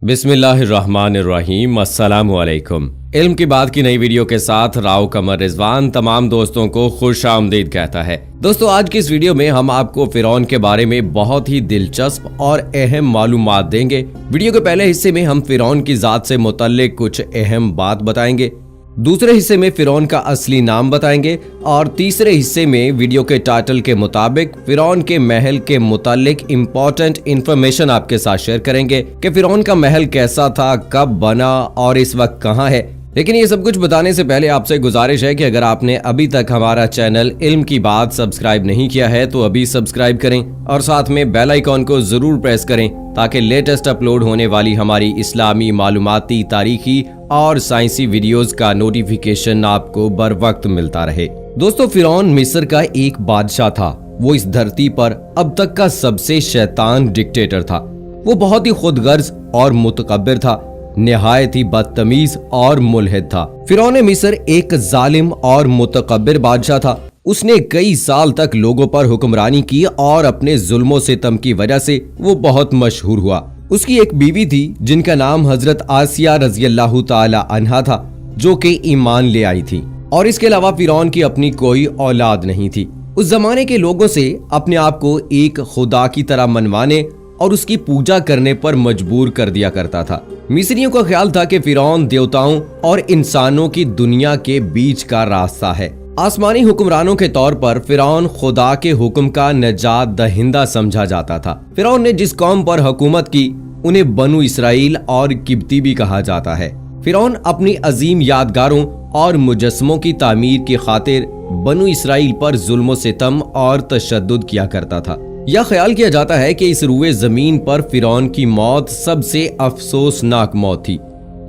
बिस्मिल्लाहिर्रहमानिर्रहीम। अस्सलाम वालेकुम। इल्म की बात की नई वीडियो के साथ राव कमर रिजवान तमाम दोस्तों को खुश आमदीद कहता है। दोस्तों, आज की इस वीडियो में हम आपको फिरौन के बारे में बहुत ही दिलचस्प और अहम मालूमात देंगे। वीडियो के पहले हिस्से में हम फिरौन की जात से मुतल्लिक कुछ अहम बात बताएंगे, दूसरे हिस्से में फिरौन का असली नाम बताएंगे और तीसरे हिस्से में वीडियो के टाइटल के मुताबिक फिरौन के महल के मुतालिक इम्पोर्टेंट इंफॉर्मेशन आपके साथ शेयर करेंगे कि फिरौन का महल कैसा था, कब बना और इस वक्त कहां है। लेकिन ये सब कुछ बताने से पहले आपसे गुजारिश है कि अगर आपने अभी तक हमारा चैनल इल्म की बात सब्सक्राइब नहीं किया है तो अभी सब्सक्राइब करें और साथ में बेल आइकॉन को जरूर प्रेस करें ताकि लेटेस्ट अपलोड होने वाली हमारी इस्लामी, मालूमाती, तारीखी और साइंसी वीडियोस का नोटिफिकेशन आपको बर वक्त मिलता रहे। दोस्तों, फिरौन मिस्र का एक बादशाह था। वो इस धरती पर अब तक का सबसे शैतान डिक्टेटर था। वो बहुत ही खुदगर्ज और मुतकब्बिर था, निहायत ही बदतमीज और मुल्हिद था। फिरौन मिस्र एक जालिम और मुतकब्बिर बादशाह था। उसने कई साल तक लोगों पर हुक्मरानी की और अपने जुल्मों सितम की वजह से वो बहुत मशहूर हुआ। उसकी एक बीवी थी जिनका नाम हजरत आसिया रज़ियल्लाहु ताला अन्हा था, जो कि ईमान ले आई थी। और इसके अलावा फिरौन की अपनी कोई औलाद नहीं थी। उस जमाने के लोगों से अपने आप को एक खुदा की तरह मनवाने और उसकी पूजा करने पर मजबूर कर दिया करता था। मिस्रियों का ख्याल था कि फिरौन देवताओं और इंसानों की दुनिया के बीच का रास्ता है। आसमानी हुक्मरानों के तौर पर फिरौन खुदा के हुक्म का नजात दहिंदा समझा जाता था। फिरौन ने जिस कौम पर हुकूमत की उन्हें बनु इसराइल और किब्ती भी कहा जाता है। फिरौन अपनी अजीम यादगारों और मुजस्मों की तामीर की खातिर बनु इसराइल पर जुल्म सितम और तशद्दुद किया करता था। यह ख्याल किया जाता है कि इस रुए जमीन पर फिरौन की मौत सबसे अफसोसनाक मौत थी,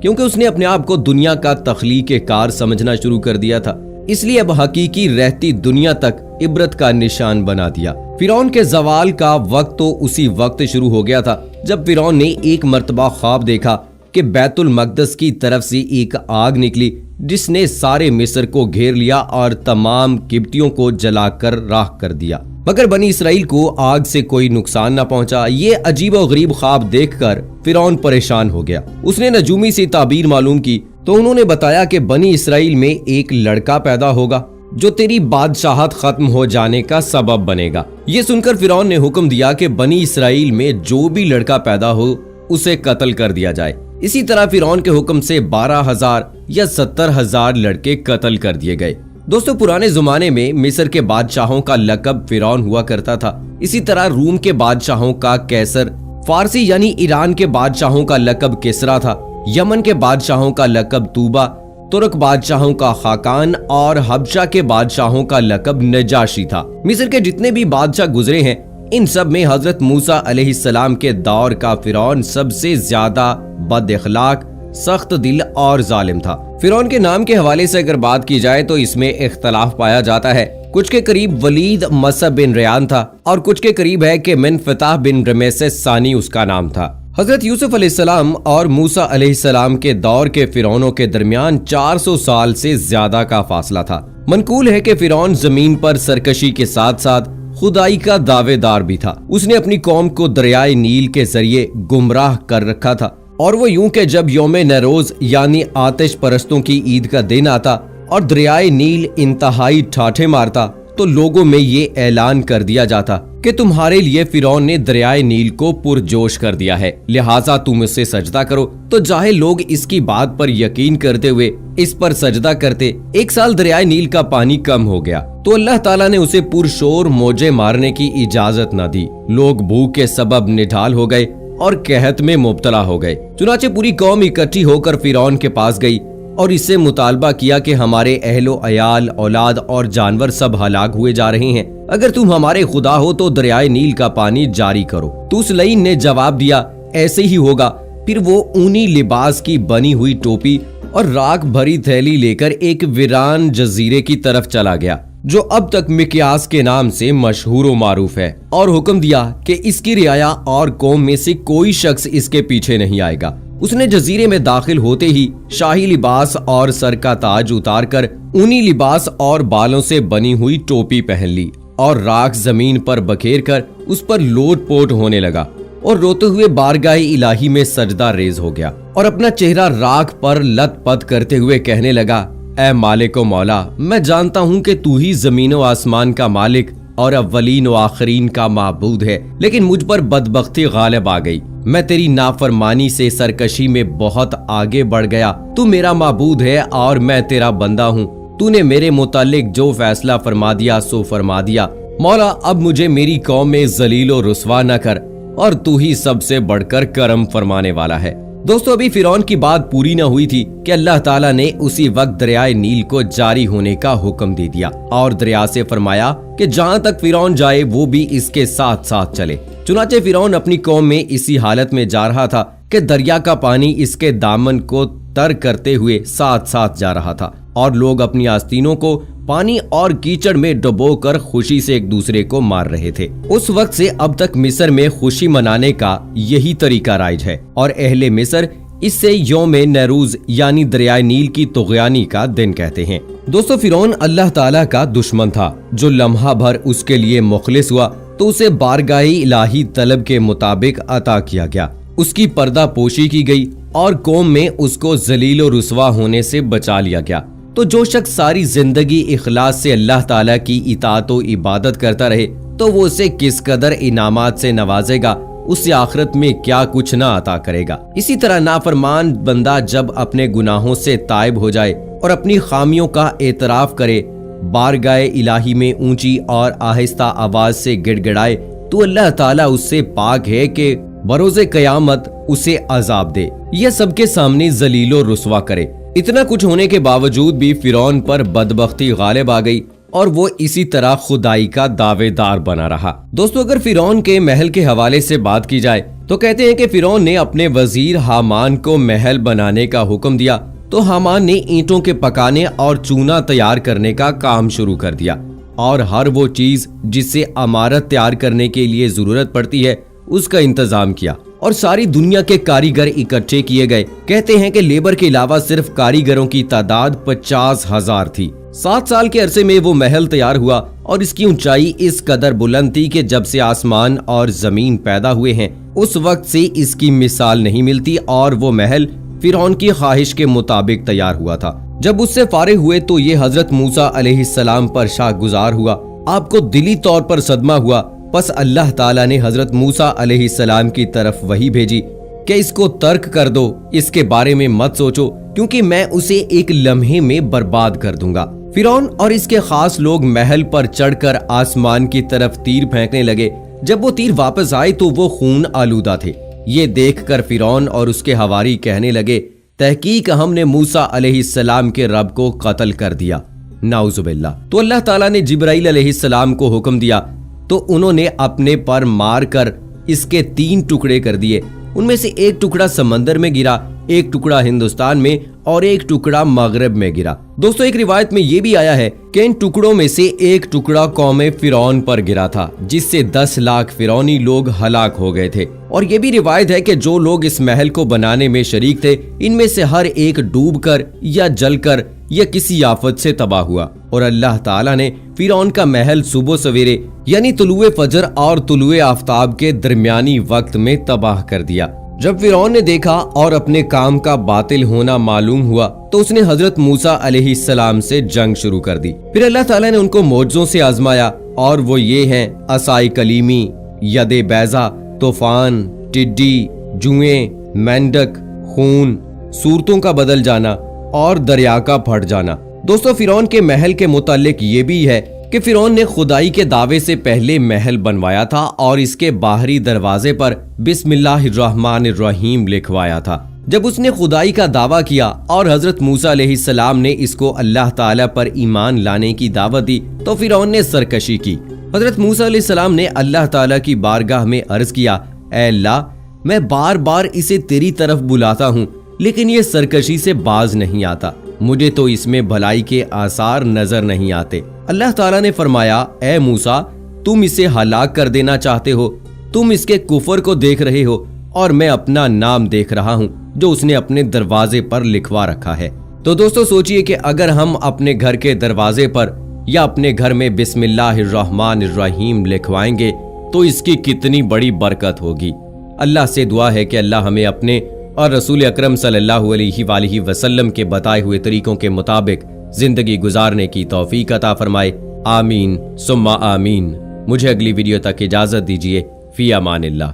क्योंकि उसने अपने आप को दुनिया का तख्लीक कार समझना शुरू कर दिया था। इसलिए अब हकीकी रहती दुनिया तक इबरत का निशान बना दिया। फिरौन के जवाल का वक्त तो उसी वक्त शुरू हो गया था जब फिरौन ने एक मर्तबा ख्वाब देखा कि बैतुल मकदस की तरफ से एक आग निकली जिसने सारे मिस्र को घेर लिया और तमाम किब्तियों को जलाकर राख कर दिया, मगर बनी इसराइल को आग से कोई नुकसान न पहुंचा। ये अजीब और गरीब ख्वाब देखकर फिरौन परेशान हो गया। उसने नजूमी से ताबीर मालूम की तो उन्होंने बताया कि बनी इसराइल में एक लड़का पैदा होगा जो तेरी बादशाहत खत्म हो जाने का सबब बनेगा। ये सुनकर फिरौन ने हुक्म दिया कि बनी इसराइल में जो भी लड़का पैदा हो उसे कत्ल कर दिया जाए। इसी तरह फिरौन के हुक्म से 12,000 या 70,000 लड़के कत्ल कर दिए गए। दोस्तों, पुराने जमाने में मिस्र के बादशाहों का लकब फिरौन हुआ करता था। इसी तरह रूम के बादशाहों का कैसर, फारसी यानी ईरान के बादशाहों का लकब किसरा था, यमन के बादशाहों का लकब तूबा, तुर्क बादशाहों का खाकान और हबशा के बादशाहों का लकब नजाशी था। मिस्र के जितने भी बादशाह गुजरे हैं इन सब में हजरत मूसा अलैहिस्सलाम के दौर का फिरौन सबसे ज्यादा बद इखलाक, सख्त दिल और जालिम था। फिरौन के नाम के हवाले से अगर बात की जाए तो इसमें इख्तलाफ पाया जाता है। कुछ के करीब वलीद मसअब बिन रियान था और कुछ के करीब है कि मिनफताह बिन रमेसेस सानी उसका नाम था। हजरत यूसुफ अलैहिस्सलाम और मूसा अलैहिस्सलाम के दौर के फिरौनों के दरमियान 400 साल से ज्यादा का फासला था। मनकूल है कि फिरौन जमीन पर सरकशी के साथ साथ खुदाई का दावेदार भी था। उसने अपनी कौम को दरियाए नील के जरिए गुमराह कर रखा था और वो यूं कि जब यौम नरोज यानी आतिश परस्तों की ईद का दिन आता और दरियाए नील इंतहाई ठाठे मारता तो लोगों में ये ऐलान कर दिया जाता कि तुम्हारे लिए फिरौन ने दरियाए नील को पुरजोश कर दिया है, लिहाजा तुम उससे सजदा करो। तो जाहिल लोग इसकी बात पर यकीन करते हुए इस पर सजदा करते। एक साल दरियाए नील का पानी कम हो गया तो अल्लाह ताला ने उसे पुरशोर मौजे मारने की इजाजत न दी। लोग भूख के सबब निढाल हो गए और कहत में मुब्तला हो गए। चुनाचे पूरी कौम इकट्ठी होकर फिरौन के पास गई और इससे मुतालबा किया कि हमारे अहलो अयाल, औलाद और जानवर सब हलाक हुए जा रहे हैं। अगर तुम हमारे खुदा हो तो दरियाए नील का पानी जारी करो। तो उस लईन ने जवाब दिया, ऐसे ही होगा। फिर वो ऊनी लिबास की बनी हुई टोपी और राख भरी थैली लेकर एक वीरान जजीरे की तरफ चला गया जो अब तक मिक्यास के नाम से मशहूर व मारूफ है, और हुक्म दिया कि इसकी रियाया और कौम में से कोई शख्स इसके पीछे नहीं आएगा। उसने जजीरे में दाखिल होते ही शाही लिबास और सर का ताज उतारकर ऊनी लिबास और बालों से बनी हुई टोपी पहन ली और राख जमीन पर बखेर कर उस पर लोट पोट होने लगा। और रोते हुए बारगाह इलाही में सजदा रेज हो गया और अपना चेहरा राख पर लत पत करते हुए कहने लगा, ऐ मालिक व मौला, मैं जानता हूँ कि तू ही जमीन व आसमान का मालिक और अव्वलीन व आखिरीन का माबूद है, लेकिन मुझ पर बदबख्ती गालिब आ गई। मैं तेरी नाफरमानी से सरकशी में बहुत आगे बढ़ गया। तू मेरा माबूद है और मैं तेरा बंदा हूँ। तूने मेरे मुतालिक जो फैसला फरमा दिया सो फरमा दिया। मौला, अब मुझे मेरी कौम में जलील और रुसवा न कर, और तू ही सबसे बढ़कर करम फरमाने वाला है। दोस्तों, अभी फिरौन की बात पूरी न हुई थी कि अल्लाह ताला ने उसी वक्त दरियाए नील को जारी होने का हुक्म दे दिया और दरिया से फरमाया कि जहाँ तक फिरौन जाए वो भी इसके साथ साथ चले। चुनाचे फिरौन अपनी कौम में इसी हालत में जा रहा था कि दरिया का पानी इसके दामन को तर करते हुए साथ साथ जा रहा था और लोग अपनी आस्तीनों को पानी और कीचड़ में डुबोकर खुशी से एक दूसरे को मार रहे थे। उस वक्त से अब तक मिस्र में खुशी मनाने का यही तरीका राइज है और अहले मिस्र इससे यौम नरूज यानी दरियाए नील की तुग़यानी का दिन कहते हैं। दोस्तों, फिरौन अल्लाह ताला का दुश्मन था। जो लम्हा भर उसके लिए मुखलिस हुआ तो उसे बारगाही इलाही तलब के मुताबिक अता किया गया। उसकी पर्दा पोशी की गई और कौम में उसको जलील और रुसवा होने से बचा लिया गया। तो जो शख्स सारी जिंदगी इखलास से अल्लाह ताला की इताअत व इबादत करता रहे तो वो उसे किस कदर इनामात से नवाजेगा, उससे आखिरत में क्या कुछ ना अता करेगा। इसी तरह नाफरमान बंदा जब अपने गुनाहों से ताइब हो जाए और अपनी खामियों का एतराफ करे, बारगाह इलाही में ऊंची और आहिस्ता आवाज से गिड़गिड़ाए, तो अल्लाह ताला उससे पाक है कि बरोज़े क़यामत उसे अजाब दे, यह सबके सामने जलील और रुसवा करे। इतना कुछ होने के बावजूद भी फिरौन पर बदबख्ती गालिब आ गई और वो इसी तरह खुदाई का दावेदार बना रहा। दोस्तों, अगर फिरौन के महल के हवाले से बात की जाए तो कहते हैं कि फिरौन ने अपने वजीर हामान को महल बनाने का हुक्म दिया तो हामान ने ईंटों के पकाने और चूना तैयार करने का काम शुरू कर दिया और हर वो चीज जिससे इमारत तैयार करने के लिए जरूरत पड़ती है उसका इंतजाम किया और सारी दुनिया के कारीगर इकट्ठे किए गए। कहते हैं कि लेबर के अलावा सिर्फ कारीगरों की तादाद 50,000 थी। 7 साल के अरसे में वो महल तैयार हुआ और इसकी ऊंचाई इस कदर बुलंद थी कि जब से आसमान और जमीन पैदा हुए हैं उस वक्त से इसकी मिसाल नहीं मिलती और वो महल फिरौन की ख्वाहिश के मुताबिक तैयार हुआ था। जब उससे फारिग हुए तो ये हजरत मूसा अलैहिस्सलाम पर शाहगुजार हुआ। आपको दिली तौर पर सदमा हुआ। बस अल्लाह ताला ने हजरत मूसा अलैहिस्सलाम की तरफ वही भेजी कि इसको तर्क कर दो, इसके बारे में मत सोचो क्योंकि मैं उसे एक लम्हे में बर्बाद कर दूंगा। फिरौन और इसके खास लोग महल पर चढ़कर आसमान की तरफ तीर फेंकने लगे। जब वो तीर वापस आए तो वो खून आलूदा थे। ये देखकर फिरौन और उसके हवारी कहने लगे, तहकीक हमने मूसा अलैहिस्सलाम के रब को कत्ल कर दिया, नाउजुबिल्लाह। तो अल्लाह ताला ने जिब्राइल अलैहिस्सलाम को हुक्म दिया तो उन्होंने अपने पर मार कर इसके 3 टुकड़े कर दिए। उनमें से एक टुकड़ा समंदर में गिरा, एक टुकड़ा हिंदुस्तान में और एक टुकड़ा मगरब में गिरा। दोस्तों, एक रिवायत में ये भी आया है कि इन टुकड़ों में से एक टुकड़ा कौम फिरौन पर गिरा था जिससे 10 लाख फिरौनी लोग हलाक हो गए थे। और ये भी रिवायत है कि जो लोग इस महल को बनाने में शरीक थे इनमें से हर एक डूब कर या जल कर या किसी आफत से तबाह हुआ और अल्लाह ताला ने फिरौन का महल सुबह सवेरे यानी तुलुए फजर और तुलुए आफ्ताब के दरमियानी वक्त में तबाह कर दिया। जब फिरौन ने देखा और अपने काम का बातिल होना मालूम हुआ तो उसने हजरत मूसा अलैहिस्सलाम से जंग शुरू कर दी। फिर अल्लाह ताला ने उनको मौजों से आजमाया और वो ये हैं असाई कलीमी, यदे बैजा, तूफान, टिड्डी, जुएं, मेंढक, खून, सूरतों का बदल जाना और दरिया का फट जाना। दोस्तों, फिरौन के महल के मुतालिक ये भी है कि फिरौन ने खुदाई के दावे से पहले महल बनवाया था और इसके बाहरी दरवाजे पर बिस्मिल्लाहिर्रहमानिर्रहीम लिखवाया था। जब उसने खुदाई का दावा किया और हजरत मूसा अलैहिस्सलाम ने इसको अल्लाह ताला पर ईमान लाने की दावत दी तो फिरौन ने सरकशी की। हजरत मूसा अलैहिस्सलाम ने अल्लाह ताला की बारगाह में अर्ज किया, ऐ अल्लाह, मैं बार बार इसे तेरी तरफ बुलाता हूँ लेकिन ये सरकशी से बाज नहीं आता, मुझे तो इसमें भलाई के आसार नजर नहीं आते। अल्लाह ताला ने फरमाया, ऐ मूसा, तुम इसे हलाक कर देना चाहते हो, तुम इसके कुफर को देख रहे हो और मैं अपना नाम देख रहा हूँ जो उसने अपने दरवाजे पर लिखवा रखा है। तो दोस्तों, सोचिए कि अगर हम अपने घर के दरवाजे पर या अपने घर में बिस्मिल्लाहिर्रहमानिर्रहीम लिखवाएंगे तो इसकी कितनी बड़ी बरकत होगी। اللہ سے دعا ہے کہ اللہ ہمیں اپنے اور رسول اکرم صلی اللہ علیہ وآلہ وسلم کے بتائے ہوئے طریقوں کے مطابق زندگی گزارنے کی توفیق عطا فرمائے، آمین ثم آمین۔ مجھے اگلی ویڈیو تک اجازت دیجیے، فی امان اللہ۔